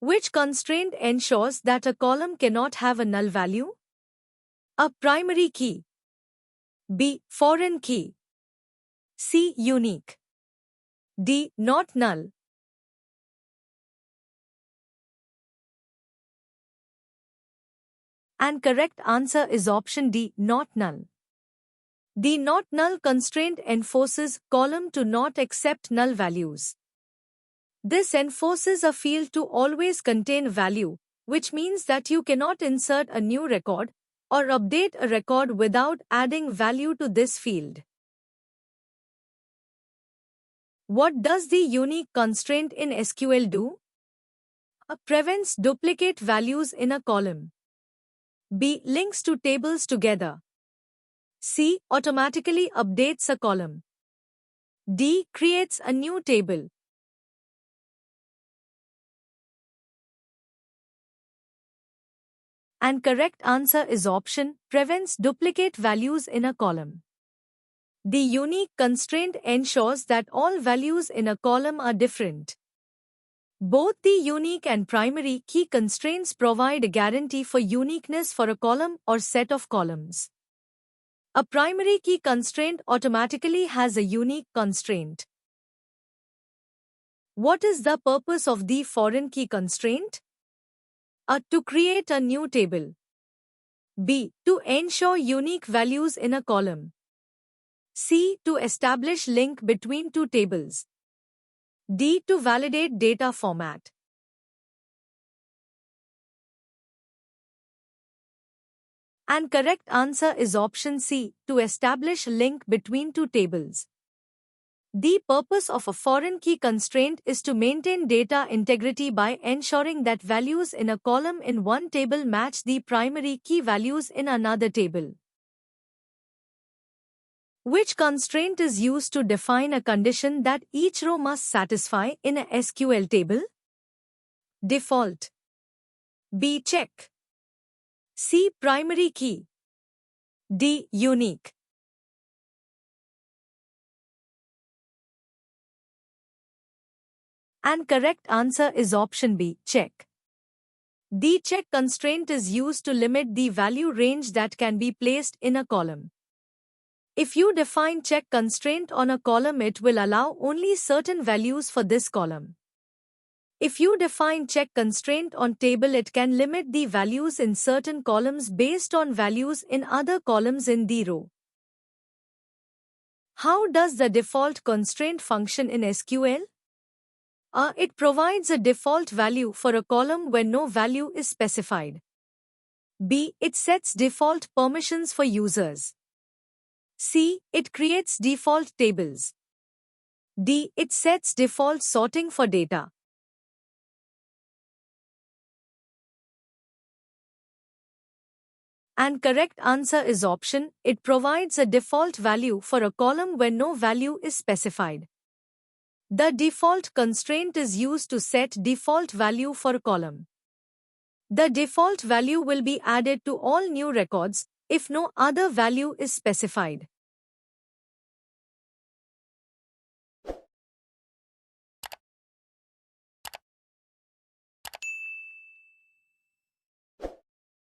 Which constraint ensures that a column cannot have a null value? A. Primary key. B. Foreign key. C. Unique. D. Not null. And correct answer is option D. Not null. The not null constraint enforces column to not accept null values. This enforces a field to always contain value, which means that you cannot insert a new record or update a record without adding value to this field. What does the unique constraint in SQL do? A. Prevents duplicate values in a column. B. Links two tables together. C. Automatically updates a column. D. Creates a new table. And correct answer is option, prevents duplicate values in a column. The unique constraint ensures that all values in a column are different. Both the unique and primary key constraints provide a guarantee for uniqueness for a column or set of columns. A primary key constraint automatically has a unique constraint. What is the purpose of the foreign key constraint? A. To create a new table. B. To ensure unique values in a column. C. To establish link between two tables. D. To validate data format. And correct answer is option C, to establish link between two tables. The purpose of a foreign key constraint is to maintain data integrity by ensuring that values in a column in one table match the primary key values in another table. Which constraint is used to define a condition that each row must satisfy in a SQL table? Default. B. Check. C. Primary key. D. Unique. And correct answer is option B. Check. The check constraint is used to limit the value range that can be placed in a column. If you define check constraint on a column, it will allow only certain values for this column. If you define check constraint on table, it can limit the values in certain columns based on values in other columns in the row. How does the default constraint function in SQL? It provides a default value for a column when no value is specified. B. It sets default permissions for users. C. It creates default tables. D. It sets default sorting for data. And correct answer is option, it provides a default value for a column when no value is specified. The default constraint is used to set default value for a column. The default value will be added to all new records if no other value is specified.